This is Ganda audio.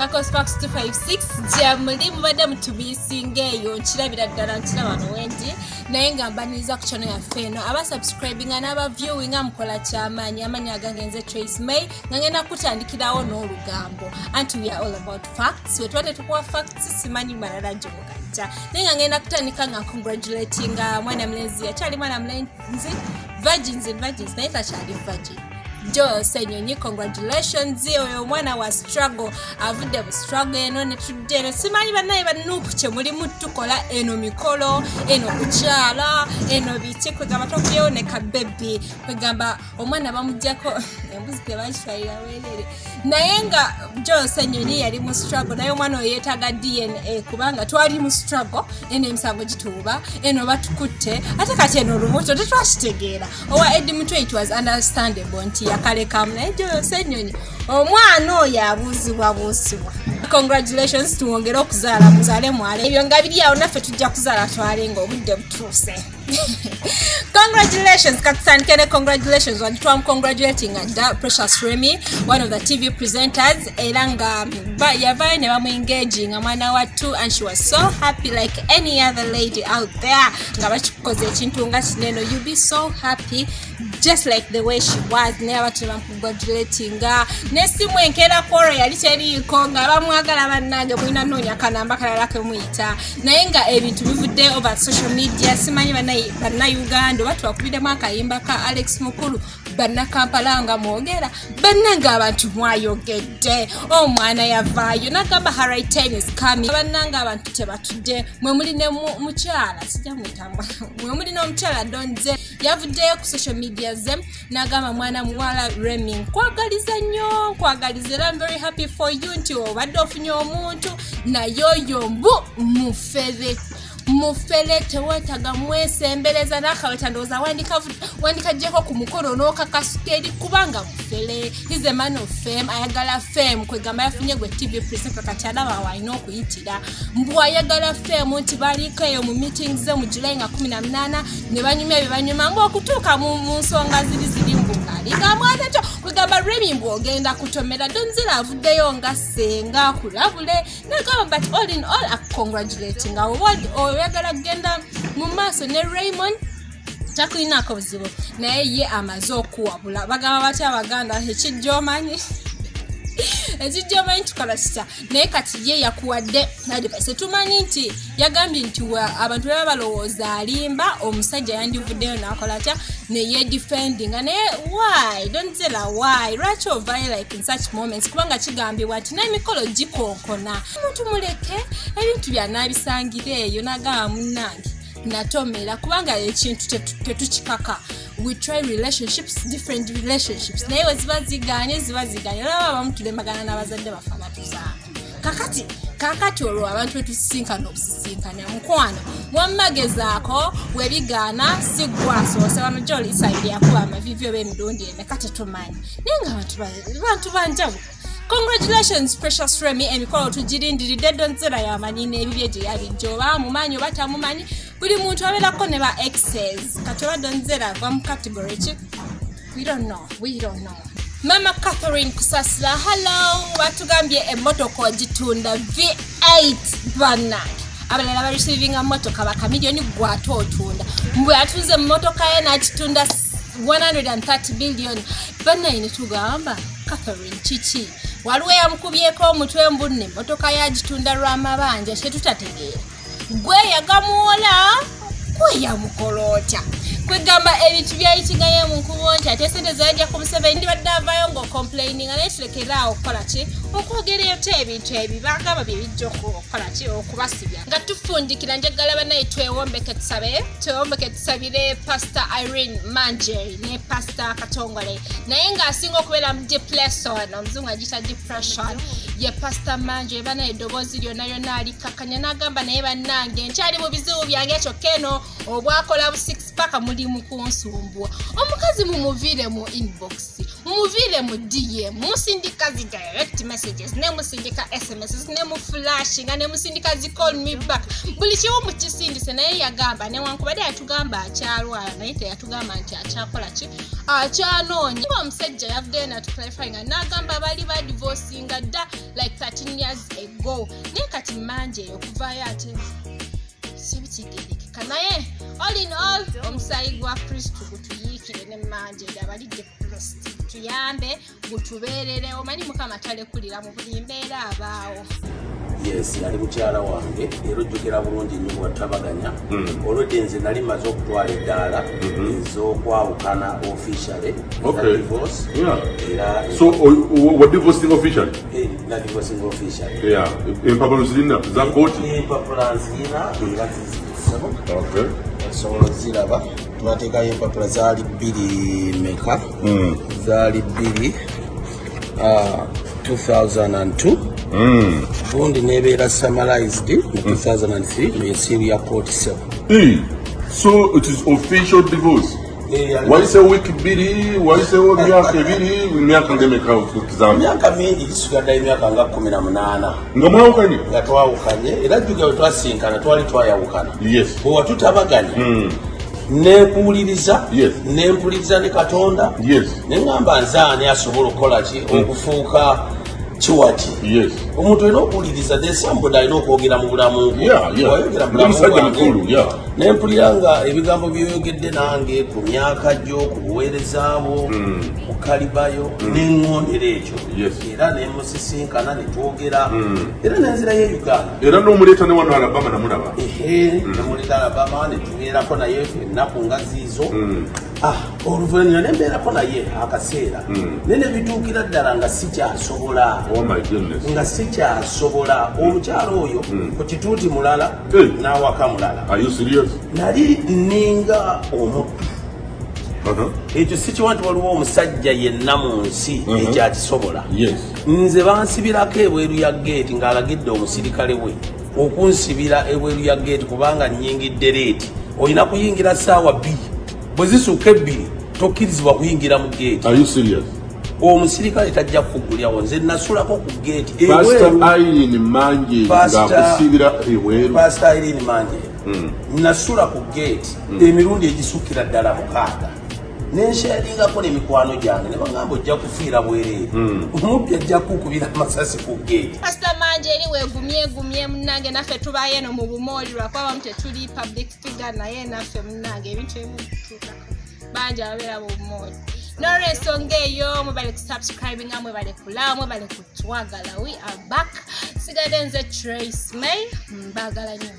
Kakosfax 256 Jamuli mubadde mutubisinga eyo nkirabira ddala nkira wano wendi naye nga mbaniriza ku channel yaffe eno aba subscribinga n'aba viewinga mukola kyamaanyi amanyi agangenze Trace May nga ngenda kutandikirawo n'olugambo anti we are all about facts we twende tukuwa facts simanyi malala gyomugajja naye nga ngenda kutandika nga congratulating mwana mlenzi akyali mwana mlenzi virgins naye takyali virgin Jo senyonyi congratulations oyo mwana wa struggle avudde bu struggle eno ne tudde eno simanyi banaye banupu kye muli mutukola eno mikolo eno kukyala eno biki kwegamba tokyewo ne kabebi kwegamba omwana bamujjako embuzi tebakifayira welere naye nga Jo senyonyi yali mu struggle naye omwana oyo yeetaaga DNA kubanga twali mu struggle eno emisango gituuba eno batukutte ate kati eno olumuto tetwakitegeera owa Eddie Mutwe it was understandable nti yakale kamna Jo senyonyi omwana oyo abuuzibwa buusibwa congratulations tuwongere okuzaala muzaale mwale ebyo nga biri awo naffe tujja kuzaala twale nga obudde butuuse Congratulations, Kaksankene, congratulations. I'm congratulating Precious Remy, one of the TV presenters. Elanga, but Yavai never engaging. Amana what too, and she was so happy like any other lady out there. You'll be so happy, just like the way she was. Never to congratulating her. Nesti mwenkera koro yalicheri konga bamwagala bannange mwina nonya kanamba kalalake mwita. Nayenga ebintu bivudde over social media. Simanyi Uganda watu wakubidemu akayimba ka Alex Mukulu banna Kampala nga mwogera bannanga abantu mwayogedde omwana yavaayo nagamba her right time is coming bannanga abantu tebatudde mwe muli ne mukyala sijja mwitamba mwe muli n'omukyala Donze yavuddeyo ku social media ze nagamba mwana muwala Remy nkwagaliza nnyo nkwagaliza I'm very happy for you nti obadde ofunye omuntu nayoyo mbu mufele tewetaga mwesembeleza nakaweta ndoza wandika jeko ku mukoro n'okakasukeri kubanga mufele he's a man of fame ayagala fame kwegamba yafunye gwe TV presenter kati alaba wayina okuyitira mbu ayagala fame nti balikayo mu meetings ze mu July nga 18 ne banyumya bibanyuma mbu okutuuka mu nsonga ziri mbungalinga mwana kyo kwegamba Remy mbu ogenda kutomera Donzira avuddeyo nga senga kulabule nagamba but all in all congratulating oyagala kugenda mu maaso ne Raymond takulina akabuzibu naye ye amaze okuwabula bagamba batya Abaganda ekijjomanyi tukola kitya naye kati ye yakuwadde advice tumanyi nti yagambye nti abantu baba balowooza alimba omusajja yandivuddeyo n'akola atya neye defending naye why don't tell her why lwaki ovayo like in such moments kubanga kigambibwa nti n'emikolo gikonkona omuntu muleke ebintu byanabisangireeyo nagamba munnange natomera kubanga ekintu tetukikaka we try relationships different relationships naye weziba ziganye laba bamutulemagana n'abazadde bafana tuzaana kakati olwo abantu betusisinkana obusisinkana mukwano wammagezaako webigaana sigwasoose wano gyoli sayiri yakuba amavivyo b'emirundi eme kati tumanyi naye nga bantu banjawulo Congratulations Precious Remy emikolo tugirindiridde Donzira yamanyi n'ebibye gye yalijjo oba mumanyi oba tamumanyi buli muntu abeerako ne ba exes kati oba Donzira ava mu category ki we don't know Mama Catherine Kusasira hello batugambye emmotoka ogitunda V8 bannange abalala bareceiving emmotoka bakamiliyoni gwate otunda mbwe atunze emmotoka ye n'agitunda 130 billion bannayini tugamba Catherine chichi waliwo yamukubyeko omutwe mbunne emmotoka yagitunda lw'amabanja kyetutategeera gwe yagamuwola gwe yamukolota kwegamba ebintu byayitigaye mu nkubo nti ate sente zajja ku Museveni ndibadde avaayo ng'ocomplaining naye tulekeraawo okukola ki okwogereyo te ebintu ebi bagamba bye bijja okukola ki okubasibya nga tufundikira njagala banaye twewombeke tusabire Pastor Irene Manjeri ne Pastor Katongole naye ng'asinga okubeera mu depression omuzungu agita depression ye Pastor Manjeri banaye eddoboozi lyonna alikakanya n'agamba naye bannange nkyali mu bizibu byange kyokka eno obwakola bu 6 paka muli mukunsumbua omukazi mumuvire mu inbox mumuvire mu DM musindika zi direct messages ne musindika SMS ne mu flashing ne musindika zi call me back buli kiwo mu kisindise naye yagamba ne wankubade yatugamba akyalwala naye teyatugamba nti akyakola ki akyanoonya omusajja yavudde na clarifying n'agamba bali ba divorcing dda like 13 years ago naye kati Manjeri okuvaayo ate sibitegerekeka naye all in all omusayi gwa Kristo gutuyiikire ne Manjeri abali depressed tuyambe gutubeerere omanyi Mukama talekulira mu buli mbeera abaawo. Yes, yali mukyala wange era ojjukira bulungi nnyo bwattabaganya olwedde nze nali maze okutwala eddaala ez'okwawukana officially divorce. So what divorcing officially? Na divorcing officially. Yeah. Empapula zirina za kooti? Empapula zirina era zizisabo. Okay. Osobola ziraba tubateekayo empapula zaali bbiri meka zaali bbiri 2002 Bundi nebeera summarized in 2003 in Syria Court 7. So it is official divorce. Why say week biri? Why say myaka ebiri? Myaka ngemeka ukizama? Myaka mingi kisugadde emyaka nga 18. Nga mwawukanye? Nga twawukanye era jjuga twasinkana twali twayawukana. Yes. Bwe watutabaganya. Nempuliriza nempuliriza ne Katonda. Yes. Nengamba nzaani asobola okukola ki okufuuka chiwati. Yes. Omuntu eno okuwuliriza de somebody alina okwogera mu bulamu bwo. Wayogera musajja mukulu. Nempulira nga ebigambo byoyogedde nange ku myaka gyo ku buweereza bwo ku kalibayo n'eŋŋondera ekyo era nemusisinkana ne twogera era nenzirayo e Uganda era n'omuleeta ne wano Alabama namulaba nemuleeta Alabama ne tubeerako naye ennaku nga ziizo oluvannyuma ne mbeerako naye akaseera naye ne bituukira ddala nga sikyasobola nga sikyasobola omukyalo oyo ku kituuti mulala n'awaka mulala. Are you serious? Nali ninga omuttu ekyo sikiwa nti waliwo omusajja yenna mu nsi ekyakisobola. Nze bansibirako ebweru ya geeti ng'alagidde omusirikale we okunsibira ebweru ya geeti kubanga nnyingidde leeti olina kuyingira ssaawa 2 bwe zisuuka 2 tokkirizibwa kuyingira mu geeti. Are you serious? Omusirikale tajja kukugulyawo nze nasulako ku geeti Pastor Irene Manjeri ng'akusibira ebweru. Pastor Irene Manjeri nasula ku gate emirundi egisukira ddala 6 nensharingako n'emikwano gyange ne bagamba ojja kufiira bwereere omubbi ajja kukubira amasasi ku gate. Pastor Manjeri wegumye munnange naffe tubaye no mu bumooli lwakuba tetuli public figure naye naffe munnange ebintu ebimu bituukako bangi ababeera mu bumooli. N'olw'ensonga eyo mwebale kusubscribe nga mwebale kula mwebale kutwagala. We are back. Sigadde nze Trace May mbagala nnyo.